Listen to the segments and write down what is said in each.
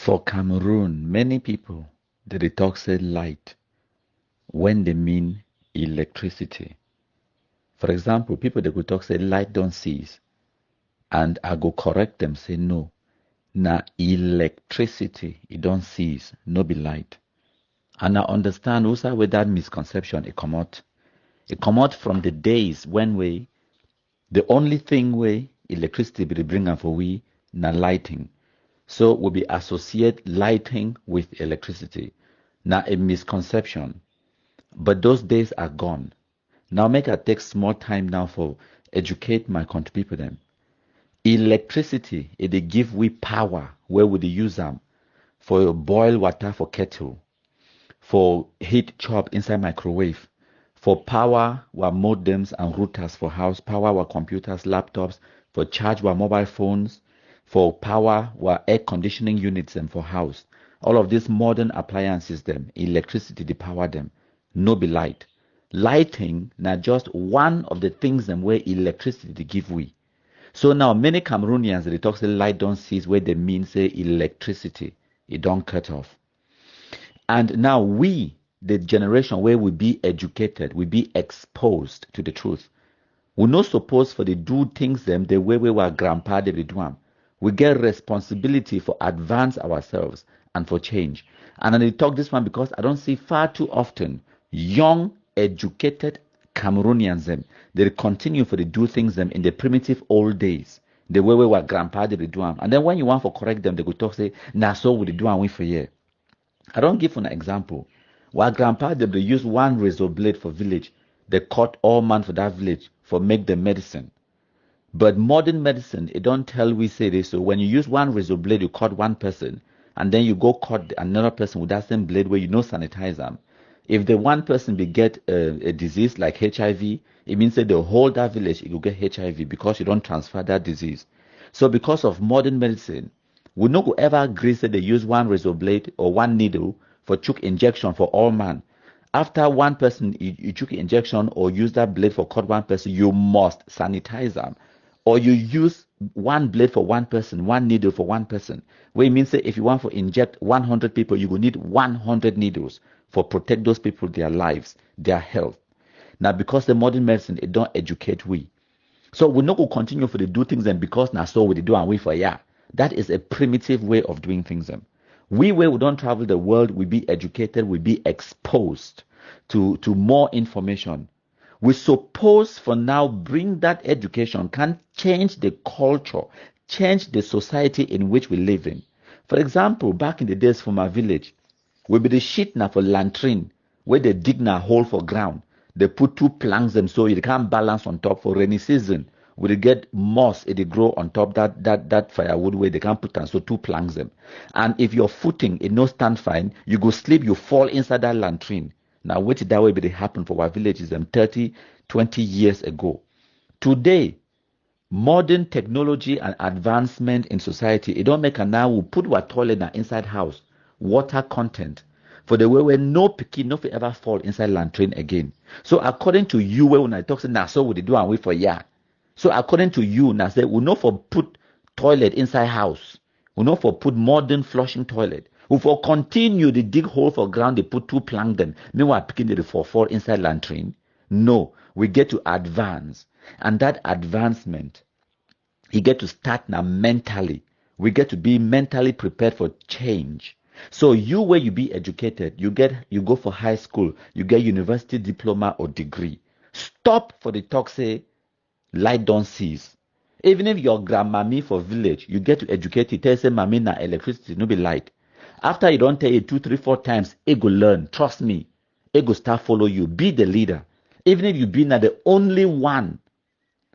For Cameroon, many people they talk say light when they mean electricity. For example, people they go talk say light don't cease, and I go correct them say no. Na electricity it don't cease, no be light. And I understand also where that misconception it come out. It come out from the days when the only thing we electricity be bring am for we na lighting. So we be associate lighting with electricity. Now a misconception. But those days are gone. Now make I take small time now for educate my country people them. Electricity it dey give we power where we dey use them for boil water for kettle, for heat chop inside microwave, for power our modems and routers for house, power our computers, laptops, for charge our mobile phones, for power our air conditioning units and for house. All of these modern appliances them, electricity they power them, no be light. Lighting now just one of the things them where electricity they give we. So now many Cameroonians they talk say light don't cease where they mean say electricity. It don't cut off. And now we, the generation where we be educated, we be exposed to the truth. We not supposed for the do things them the way we were grandpa they be do 'em. We get responsibility for advance ourselves and for change. And I talk this one because I don't see far too often young, educated Cameroonians them they continue for the do things them in the primitive old days. The way we were grandpa they be do 'em. And then when you want for correct them, they go talk say, nah so we do and we for year. I don't give an example. While grandpa they use one razor blade for village, they cut all man for that village for make the medicine. But modern medicine, it don't tell we say this. So when you use one razor blade, you cut one person, and then you go cut another person with that same blade where you know sanitize them. If the one person be get a disease like HIV, it means that the whole that village it will get HIV because you don't transfer that disease. So because of modern medicine, we no go ever agree that they use one razor blade or one needle for chook injection for all man. After one person you chook injection or use that blade for cut one person, you must sanitize them. Or you use one blade for one person, one needle for one person. Where it means that if you want to inject 100 people, you will need 100 needles for protect those people, their lives, their health. Now, because the modern medicine, it don't educate we. So we not go continue for the do things and because now so we do and we for yeah. That is a primitive way of doing things. We where we don't travel the world, we be educated, we be exposed to more information. We suppose for now bring that education can change the culture, change the society in which we live in. For example, back in the days from our village, we be the shit now for latrine, where they dig a hole for ground. They put two planks them so it can't balance on top for rainy season. We get moss, it grow on top that firewood where they can't put and so two planks them. And if your footing it no stand fine, you go sleep, you fall inside that latrine. Now, what did that way be happen for our villages 30, 20 years ago? Today, modern technology and advancement in society, it don't make a now we put our toilet in inside house, water content. For the way where no pikin no fit ever fall inside latrine again. So according to you, when I talk say now so we do and wait for yeah. So according to you, now say we know for put toilet inside house. We know for put modern flushing toilet. We for continue the dig hole for ground, they put two plank them. Meanwhile, picking the for fall inside latrine. No, we get to advance. And that advancement, you get to start now mentally. We get to be mentally prepared for change. So you where you be educated, you go for high school, you get university diploma or degree. Stop for the talk say light don't cease. Even if your grandmammy for village, you get to educate it, tell say mammy na electricity, no be light. After you don't tell it 2, 3, 4 times, it go learn. Trust me. It go start follow you. Be the leader. Even if you be not the only one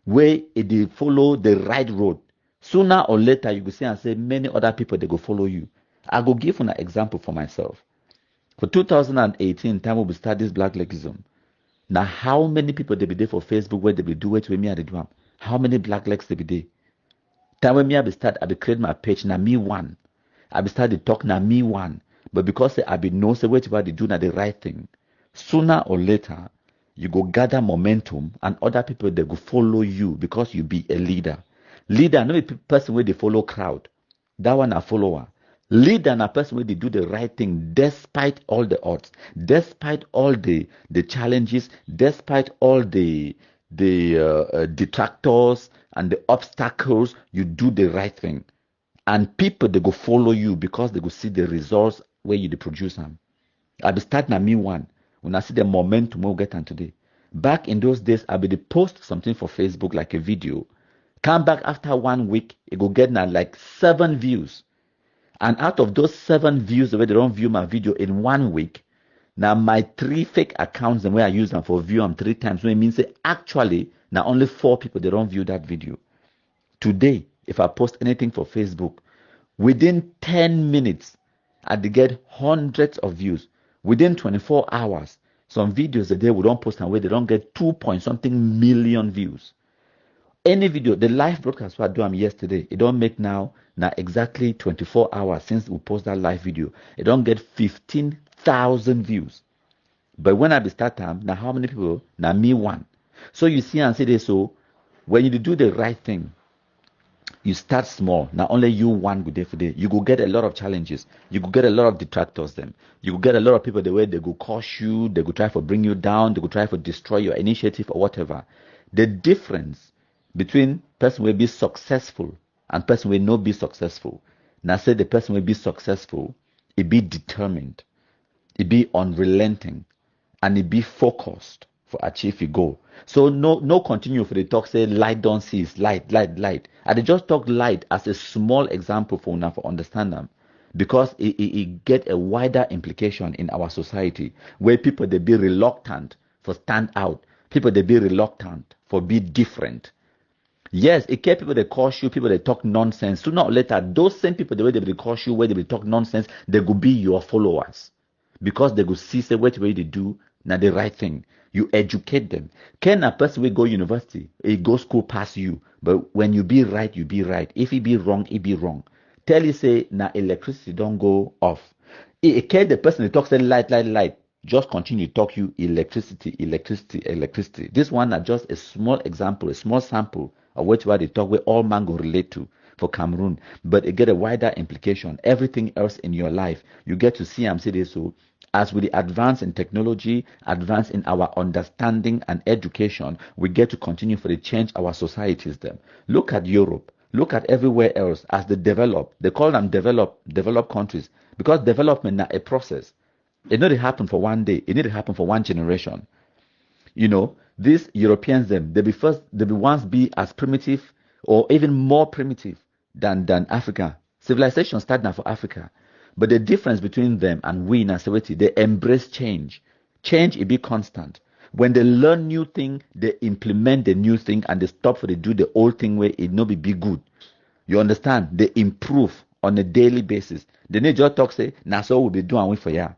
where it follow the right road, sooner or later you go see and say many other people they go follow you. I go give an example for myself. For 2018, time we start this black legism. Now, how many people they be there for Facebook where they be do it with me at the drum? How many black legs they be there? Time when me I be start, I be create my page. Now me one, I be start to talk. Now me one, but because I be know say whatever they do now the right thing. Sooner or later, you go gather momentum, and other people they go follow you because you be a leader. Leader, no be person where they follow crowd. That one a follower. Leader na person wey dey do the right thing despite all the odds, despite all the challenges, despite all the detractors and the obstacles. You do the right thing, and people they go follow you because they go see the results where you dey produce them. I be start na me one. When I see the momentum we'll get on today. Back in those days, I be the post something for Facebook like a video. Come back after 1 week, it go get now like 7 views. And out of those 7 views, the way they don't view my video in 1 week, now my 3 fake accounts, the way I use them for view them 3 times, so it means that actually now only 4 people they don't view that video. Today, if I post anything for Facebook, within 10 minutes, I get hundreds of views. Within 24 hours, some videos a day we don't post and where they don't get 2 point something million views. Any video, the live broadcast what I do yesterday, it don't make now exactly 24 hours since we post that live video. It don't get 15,000 views. But when I be start time, now how many people? Now me one. So you see and say this, so when you do the right thing, you start small. Now only you one good day for day. You go get a lot of challenges. You go get a lot of detractors them. You go get a lot of people the way they go curse you, they go try for bring you down, they go try for destroy your initiative or whatever. The difference between person will be successful and person will not be successful. Now say the person will be successful, it be determined, it be unrelenting, and it be focused for achieve your goal. So no continue for the talk say light don't cease, light. I dey just talk light as a small example for now for understand them, because it get a wider implication in our society where people they be reluctant for stand out, people they be reluctant for be different. Yes, it kept people that cause you, people that talk nonsense. Sooner or later, those same people, the way they will cause you, where they will talk nonsense, they will be your followers. Because they will see, say, what way they do, now the right thing. You educate them. Can a person will go university, he go school past you, but when you be right, you be right. If he be wrong, he be wrong. Tell you say, now electricity don't go off. It can the person that talks say light. Just continue to talk you electricity. This one are just a small example, a small sample of what they talk where all man go relate to for Cameroon. But it get a wider implication. Everything else in your life, you get to see and say this. So as we advance in technology, advance in our understanding and education, we get to continue for the change our societies them. Look at Europe. Look at everywhere else as they develop. They call them developed countries because development is a process. It not happen for one day. It need to happen for one generation. You know, these Europeans, they be once be as primitive or even more primitive than Africa. Civilization started now for Africa. But the difference between them and we in Asaweti, they embrace change. Change, it be constant. When they learn new thing, they implement the new thing and they stop for they do the old thing where it no be good. You understand? They improve on a daily basis. They need just talk say, now so we'll be doing for ya.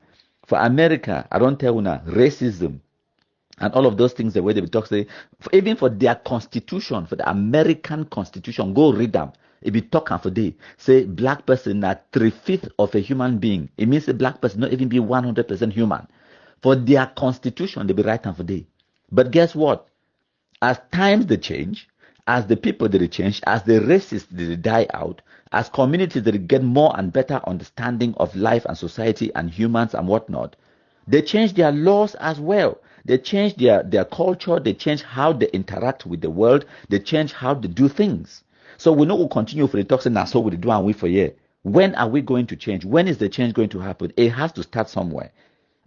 For America, I don't tell you now, racism and all of those things the way they talk say, even for their constitution, for the American constitution, go read them. If you talk for day, say black person are 3/5 of a human being. It means a black person not even be 100% human. For their constitution, they be right for day. But guess what? As times they change, as the people they change, as the races they die out, as communities they get more and better understanding of life and society and humans and whatnot, they change their laws as well. They change their culture, they change how they interact with the world, they change how they do things. So we know we'll continue for the talk saying so we do and wait for a year. When are we going to change? When is the change going to happen? It has to start somewhere.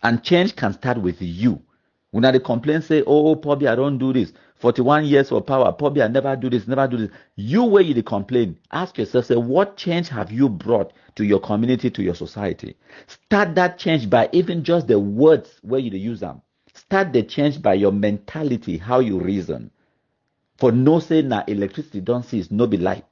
And change can start with you. When they complain, say, oh, Pobby, I don't do this. 41 years for power. Pobby, I never do this. You where you complain, ask yourself, say, what change have you brought to your community, to your society? Start that change by even just the words where you use them. Start the change by your mentality, how you reason. For no say now electricity don't cease, no be light.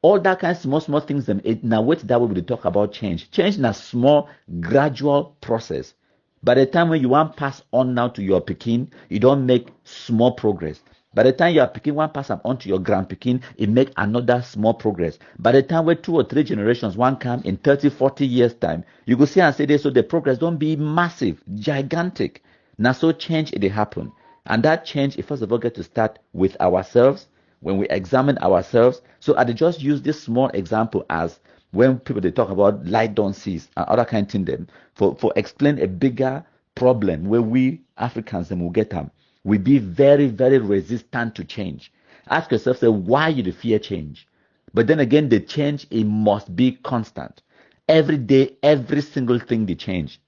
All that kind of small things, now wait that way we talk about change. Change in a small, gradual process. By the time when you want pass on now to your Pekin, you don't make small progress. By the time your Pekin want pass on to your grand Pekin, it make another small progress. By the time where 2 or 3 generations one come in 30, 40 years time, you go see and say this, so the progress don't be massive, gigantic. Now so change it happen. And that change, it first of all get to start with ourselves, when we examine ourselves. So I just use this small example as when people they talk about light don't cease and other kind of thing them for explain a bigger problem where we Africans them will get them. We be very, very resistant to change. Ask yourself, say, why you fear change? But then again, the change it must be constant. Every day, every single thing they change.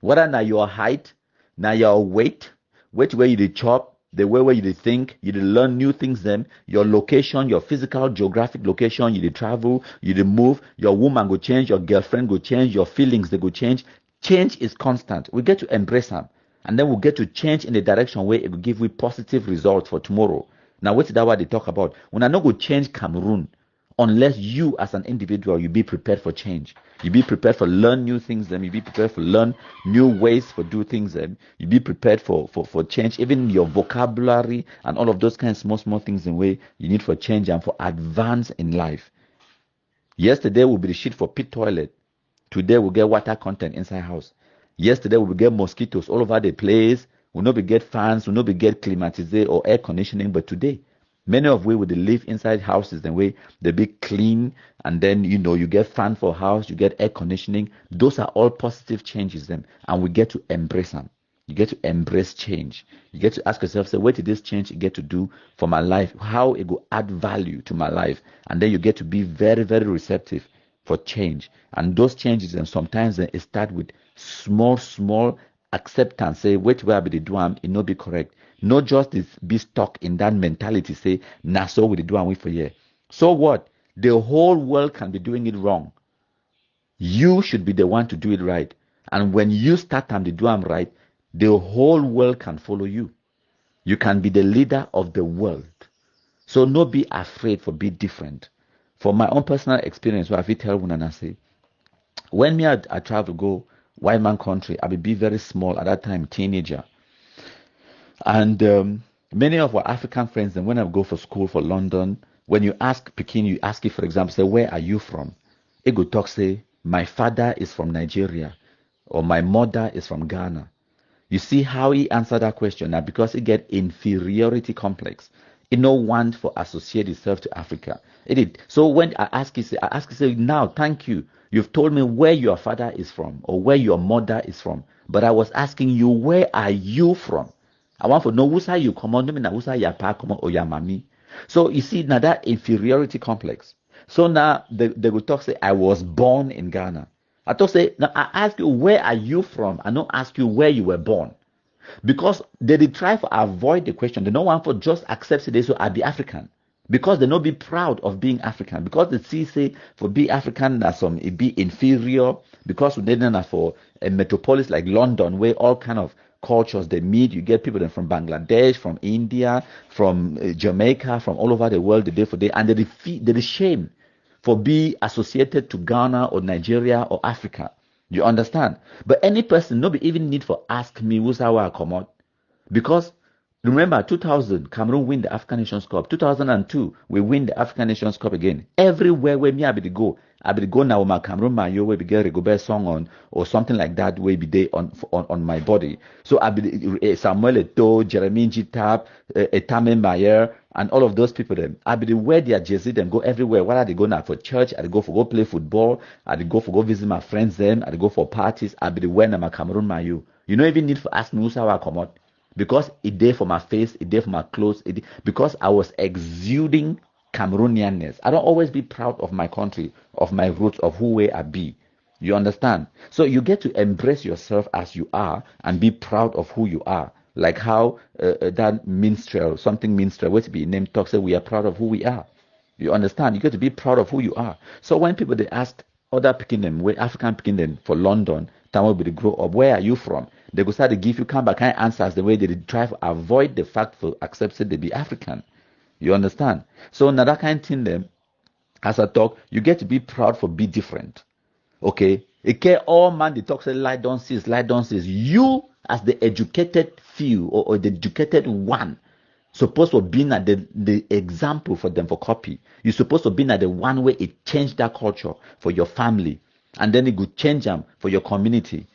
Whether now your height, now your weight, which way you dey chop, the way where you dey think, you dey learn new things them, your location, your physical, geographic location, you dey travel, you dey move, your woman go change, your girlfriend go change, your feelings they go change. Change is constant. We get to embrace them. And then we'll get to change in the direction where it will give you positive results for tomorrow. Now, what's that what they talk about? When I know go change Cameroon, unless you as an individual you be prepared for change, you be prepared for learn new things, then you be prepared for learn new ways for do things, then you be prepared for change, even your vocabulary and all of those kinds of small things in way you need for change and for advance in life. Yesterday will be the shit for pit toilet. Today we'll get water content inside house. Yesterday we will get mosquitoes all over the place. We'll not be get fans, we'll not be get climatized or air conditioning. But today, many of we would live inside houses and way they be clean, and then you get fan for house, you get air conditioning. Those are all positive changes them, and we get to embrace them. You get to embrace change. You get to ask yourself, say, what did this change get to do for my life? How it will add value to my life? And then you get to be very, very receptive for change. And those changes, and sometimes they start with small acceptance. Say, which way I be the do it not be correct. Not just this be stuck in that mentality. Say, nah, so we do and wait for you. So what? The whole world can be doing it wrong. You should be the one to do it right. And when you start time to do them right, the whole world can follow you. You can be the leader of the world. So no be afraid for be different. For my own personal experience, what I tell when I say, when me I travel go white man country, I be very small at that time, teenager. And many of our African friends, and when I go for school for London, when you ask Pekin, you ask it, for example, say, where are you from? It go talk, say, my father is from Nigeria, or my mother is from Ghana. You see how he answered that question now, because he get inferiority complex. He no want for associate itself to Africa. It did. So when I ask you, say, now, thank you. You've told me where your father is from or where your mother is from. But I was asking you, where are you from? I want to know who's you come on, me na who's your pa come on or your mommy. So you see now that inferiority complex. So now they will talk, say, I was born in Ghana. I thought, say, now I ask you, where are you from? I don't ask you where you were born. Because they try to avoid the question. They don't want for just accept it, so I be African. Because they not be proud of being African. Because they see, say, for be African, that some it be inferior. Because we didn't for a metropolis like London, where all kind of cultures they meet. You get people from Bangladesh, from India, from Jamaica, from all over the world the day for day, and they shame for be associated to Ghana or Nigeria or Africa. You understand? But any person, nobody even need for ask me who's how I come out. Because remember, 2000, Cameroon win the African Nations Cup. 2002, we win the African Nations Cup again. Everywhere where me I be go now my Cameroon mayo where we get Rigobert song on or something like that where be day on my body. So I be Samuel Eto'o, Jeremy Jitab, Etame Mayer, and all of those people them. I be the wear their jersey them go everywhere. Whether they go now for church, I go for go play football, I go for go visit my friends them, I go for parties, I be the wear now my Cameroon mayo. You don't even need to ask me who's how I come out. Because it did for my face, it did for my clothes, because I was exuding Cameroonianness. I don't always be proud of my country, of my roots, of who I be. You understand? So you get to embrace yourself as you are and be proud of who you are. Like how that minstrel, something minstrel, what's be named talk, say we are proud of who we are. You understand? You get to be proud of who you are. So when people they ask other picking them, where African picking them for London, time will be the grow up, where are you from? They go start to give you kind of answers the way they try to avoid the fact for accepting they be African. You understand? So now that kind of thing them, as I talk, you get to be proud for be different. Okay? All man they talk say lie don't cease. You as the educated few or the educated one supposed to be at the example for them for copy. You're supposed to be at the one way it changed that culture for your family. And then it could change them for your community.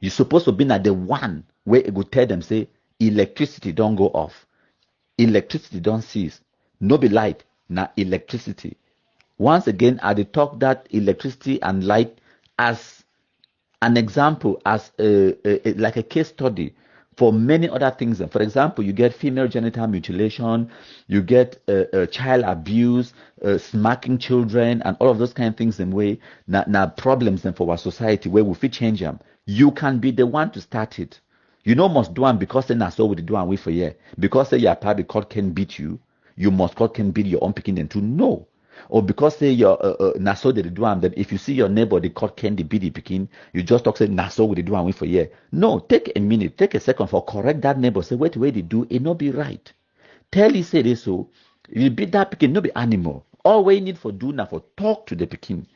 You're supposed to be at the one where it would tell them, say, electricity don't go off. Electricity don't cease. No be light, now electricity. Once again, I dey talk that electricity and light as an example, as like a case study for many other things. For example, you get female genital mutilation, you get child abuse, smacking children, and all of those kind of things in way now problems then for our society where we fit change them. You can be the one to start it. You know must do them because then that's all we do and wait for you. Because say your party court can beat you, you must court can beat your own picking them to know. Or because say your naso they do am, then if you see your neighbor the court can the beat the picking, you just talk say naso we do and wait for you. No, take a minute, take a second for correct that neighbor. Say wait, wait, they do it not be right. Tell you say this so you beat that picking, no be animal. All we need for do now for talk to the picking.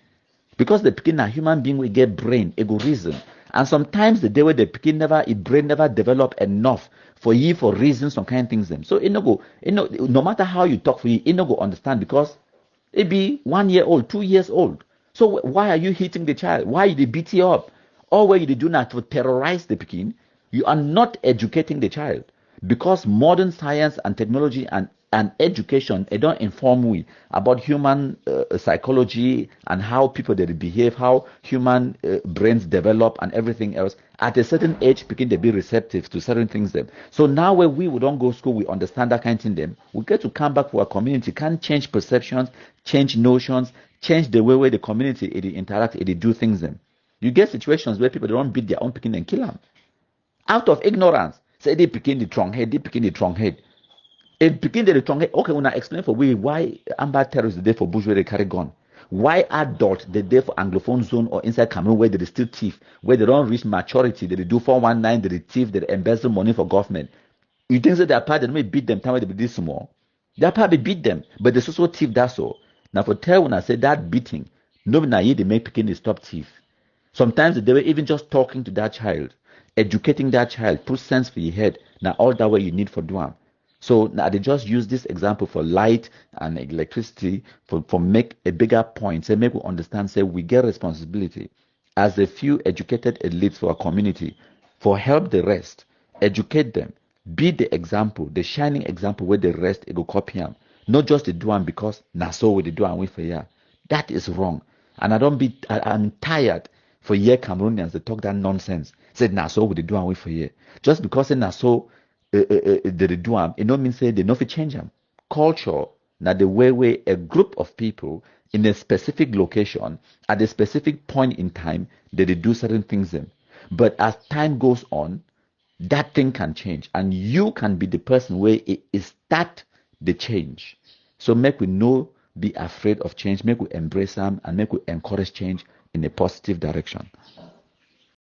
Because the pikin a human being will get brain, ego reason. And sometimes the day where the pikin never, it brain never develop enough for you for reasons, some kind of things them. So it no go, no matter how you talk for you, it no go understand because it be 1 year old, 2 years old. So why are you hitting the child? Why you beat you up? Or where you do not to terrorize the pikin, you are not educating the child. Because modern science and technology and education, it don't inform we about human psychology and how people they behave, how human brains develop and everything else. At a certain age, begin to be receptive to certain things. Them. So now when we don't go school, we understand that kind of thing. Them we get to come back to our community, can change perceptions, change notions, change the way where the community it interact, it do things. Them you get situations where people don't beat their own picking and kill them out of ignorance. Say they picking the strong head, they picking the strong head. It begin the strong head. Okay, when I explain for we why amber terrorists the day for bush where they carry gun. Why adult the day for Anglophone zone or inside Cameroon where they still thief, where they don't reach maturity, they do 419, they thief, they embezzle money for government. You think that their part they may beat them time where they be this small. Their part they beat them, but they also thief that's all. Now for tell when I say that beating, nobody na they make picking the stop thief. Sometimes they were even just talking to that child, educating that child, put sense for your head. Now all that way you need for doing. So now they just use this example for light and electricity for make a bigger point. Say make we understand, say we get responsibility as a few educated elites for our community for help the rest, educate them, be the example, the shining example where the rest it go copy them. Not just the do one because na so we the do and we for ya. That is wrong. And I'm tired for year Cameroonians they talk that nonsense. Said na so we the do and we for ya. Just because na so they do am, it no mean say they no fit change them. Culture, now the way a group of people in a specific location at a specific point in time they do certain things them. But as time goes on, that thing can change, and you can be the person where it start the change. So make we no be afraid of change, make we embrace them, and make we encourage change in a positive direction.